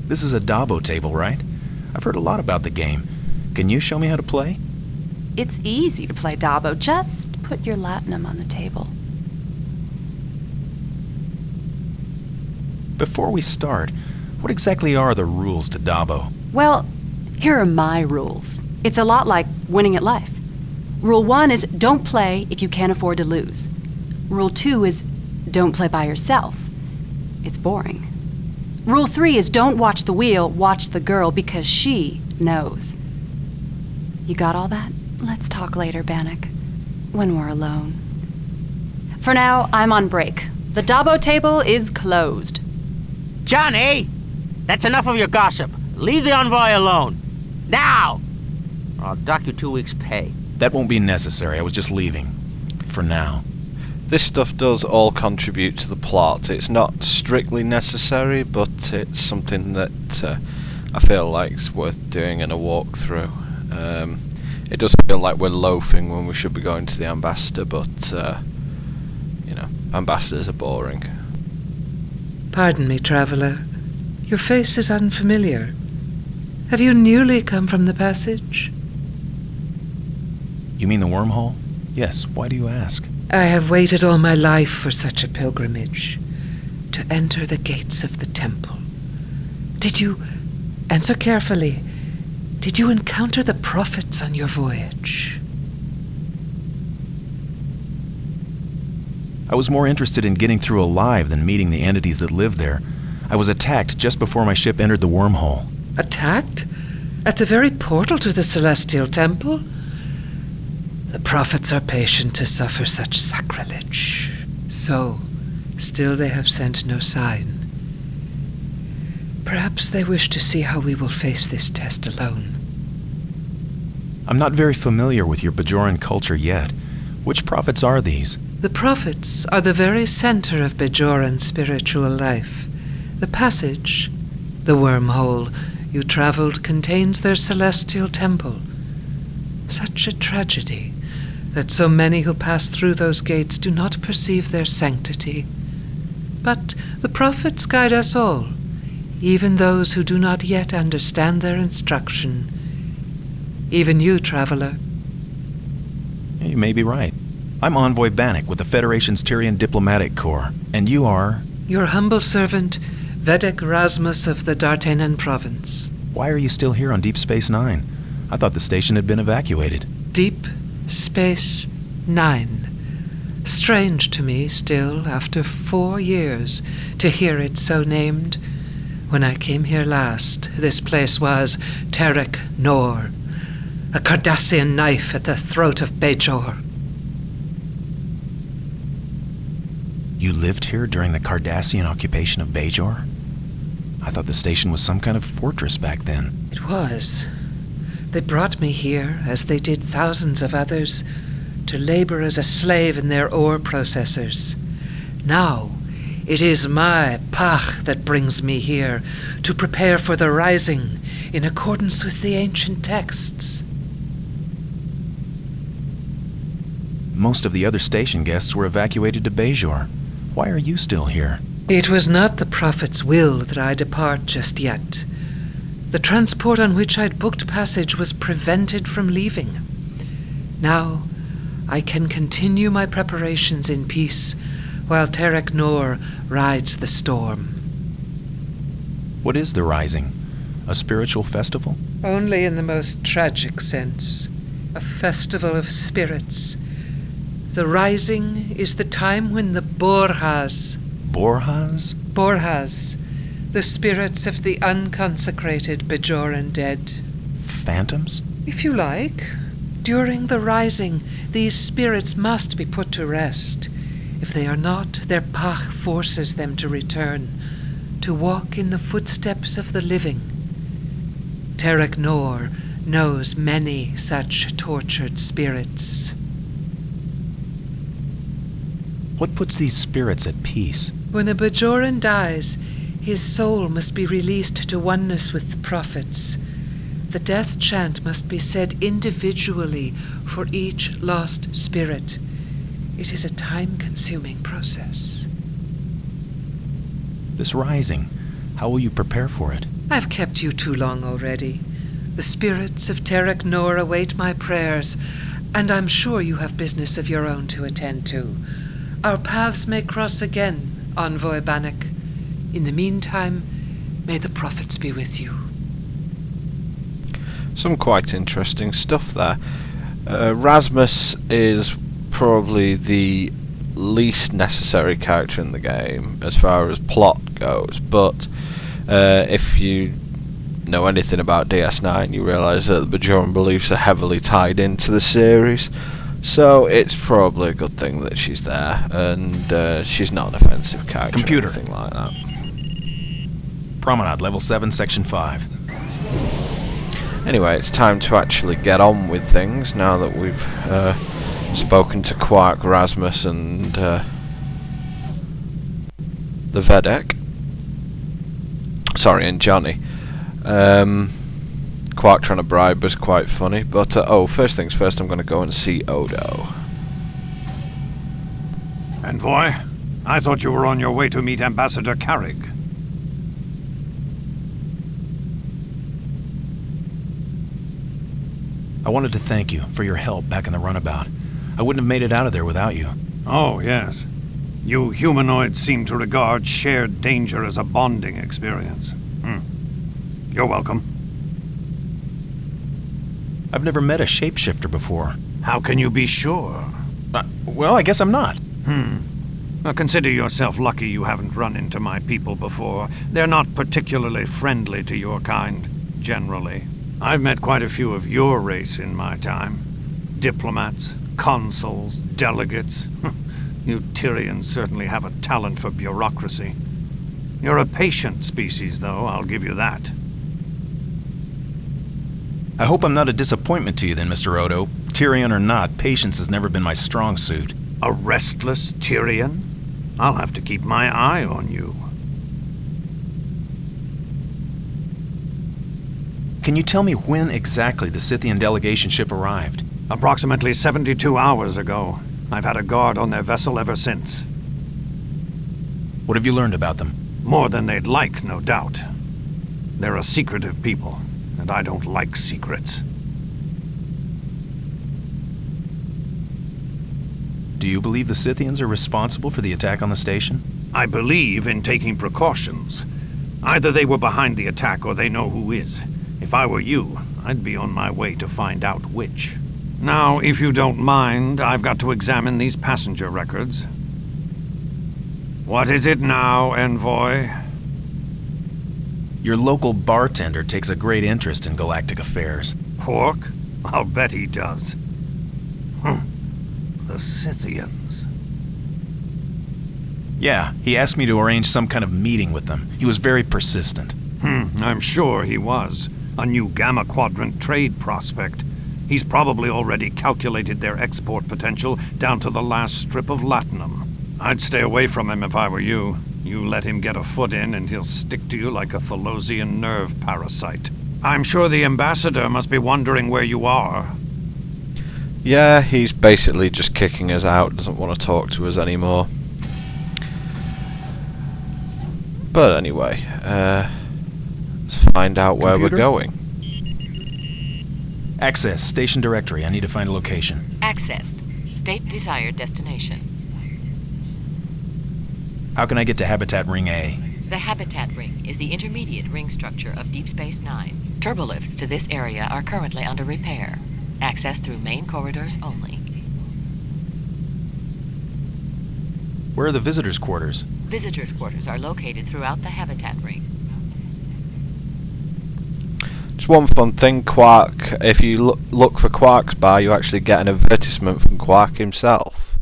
This is a dabbo table, right? I've heard a lot about the game. Can you show me how to play? It's easy to play dabbo. Just put your latinum on the table. Before we start, what exactly are the rules to dabbo? Well, here are my rules. It's a lot like winning at life. Rule 1 is don't play if you can't afford to lose. Rule 2 is don't play by yourself. It's boring. Rule 3 is don't watch the wheel, watch the girl because she knows. You got all that? Let's talk later, Bannock, when we're alone. For now, I'm on break. The dabbo table is closed. Johnny! That's enough of your gossip. Leave the envoy alone. Now! Or I'll dock you 2 weeks' pay. That won't be necessary. I was just leaving. For now. This stuff does all contribute to the plot. It's not strictly necessary, but it's something that I feel like is worth doing in a walkthrough. It does feel like we're loafing when we should be going to the ambassador, but, ambassadors are boring. Pardon me, traveller. Your face is unfamiliar. Have you newly come from the passage? You mean the wormhole? Yes, why do you ask? I have waited all my life for such a pilgrimage, to enter the gates of the temple. Did you, answer carefully, did you encounter the prophets on your voyage? I was more interested in getting through alive than meeting the entities that live there. I was attacked just before my ship entered the wormhole. Attacked? At the very portal to the celestial temple? The prophets are patient to suffer such sacrilege. So, still they have sent no sign. Perhaps they wish to see how we will face this test alone. I'm not very familiar with your Bajoran culture yet. Which prophets are these? The prophets are the very center of Bajoran spiritual life. The passage, the wormhole you traveled, contains their celestial temple. Such a tragedy that so many who pass through those gates do not perceive their sanctity. But the prophets guide us all, even those who do not yet understand their instruction. Even you, traveler. You may be right. I'm Envoy Bannock with the Federation's Tyrian Diplomatic Corps, and you are... Your humble servant, Vedic Erasmus of the D'Artagnan province. Why are you still here on Deep Space Nine? I thought the station had been evacuated. Deep Space Nine. Strange to me still, after 4 years, to hear it so named. When I came here last, this place was Terek Nor, a Cardassian knife at the throat of Bajor. You lived here during the Cardassian occupation of Bajor? I thought the station was some kind of fortress back then. It was. They brought me here, as they did thousands of others, to labor as a slave in their ore processors. Now, it is my Pach that brings me here, to prepare for the rising, in accordance with the ancient texts. Most of the other station guests were evacuated to Bajor. Why are you still here? It was not the prophet's will that I depart just yet. The transport on which I'd booked passage was prevented from leaving. Now, I can continue my preparations in peace, while Terek Nor rides the storm. What is the Rising? A spiritual festival? Only in the most tragic sense. A festival of spirits. The Rising is the time when the Borjas... Borjas? Borjas, the spirits of the unconsecrated Bajoran dead. Phantoms? If you like. During the Rising, these spirits must be put to rest. If they are not, their Pach forces them to return, to walk in the footsteps of the living. Terek Nor knows many such tortured spirits. What puts these spirits at peace? When a Bajoran dies, his soul must be released to oneness with the prophets. The death chant must be said individually for each lost spirit. It is a time-consuming process. This Rising, how will you prepare for it? I've kept you too long already. The spirits of Terek Nor await my prayers, and I'm sure you have business of your own to attend to. Our paths may cross again, Envoy Bannock. In the meantime, may the prophets be with you. Some quite interesting stuff there. Erasmus is probably the least necessary character in the game as far as plot goes, but if you know anything about DS9, you realise that the Bajoran beliefs are heavily tied into the series, so it's probably a good thing that she's there, and she's not an offensive character Computer. or anything like that. Promenade, level 7, section 5. Anyway, it's time to actually get on with things now that we've spoken to Quark, Erasmus, and the vedic. Sorry, and Johnny. Quark trying to bribe was quite funny, but first things first, I'm going to go and see Odo. Envoy, I thought you were on your way to meet Ambassador Carrig. I wanted to thank you for your help back in the runabout. I wouldn't have made it out of there without you. Oh, yes. You humanoids seem to regard shared danger as a bonding experience. You're welcome. I've never met a shapeshifter before. How can you be sure? Well, I guess I'm not. Now consider yourself lucky you haven't run into my people before. They're not particularly friendly to your kind, generally. I've met quite a few of your race in my time. Diplomats, consuls, delegates. You Tyrians certainly have a talent for bureaucracy. You're a patient species, though, I'll give you that. I hope I'm not a disappointment to you then, Mr. Odo. Tyrion or not, patience has never been my strong suit. A restless Tyrion? I'll have to keep my eye on you. Can you tell me when exactly the Scythian delegation ship arrived? Approximately 72 hours ago. I've had a guard on their vessel ever since. What have you learned about them? More than they'd like, no doubt. They're a secretive people, and I don't like secrets. Do you believe the Scythians are responsible for the attack on the station? I believe in taking precautions. Either they were behind the attack or they know who is. If I were you, I'd be on my way to find out which. Now, if you don't mind, I've got to examine these passenger records. What is it now, Envoy? Your local bartender takes a great interest in galactic affairs. Pork? I'll bet he does. The Scythians. Yeah, he asked me to arrange some kind of meeting with them. He was very persistent. I'm sure he was. A new Gamma Quadrant trade prospect. He's probably already calculated their export potential down to the last strip of latinum. I'd stay away from him if I were you. You let him get a foot in and he'll stick to you like a Thalosian nerve parasite. I'm sure the ambassador must be wondering where you are. Yeah, he's basically just kicking us out, doesn't want to talk to us anymore. But anyway, let's find out where we're Computer? going. Access, station directory. I need to find a location. Accessed. State desired destination. How can I get to Habitat Ring A? The Habitat Ring is the intermediate ring structure of Deep Space Nine. Turbolifts to this area are currently under repair. Access through main corridors only. Where are the visitors' quarters? Visitors' quarters are located throughout the Habitat Ring. Just one fun thing, Quark. If you look for Quark's bar, you actually get an advertisement from Quark himself.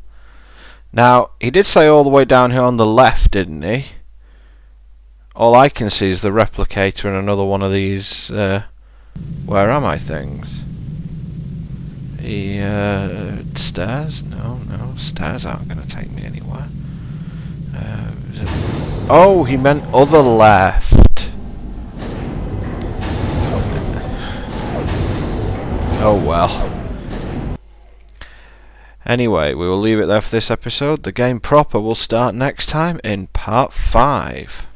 Now, he did say all the way down here on the left, didn't he? All I can see is the replicator and another one of these, where am I things? Stairs? No, stairs aren't going to take me anywhere. Oh, he meant other left. Oh well. Anyway, we will leave it there for this episode. The game proper will start next time in part 5.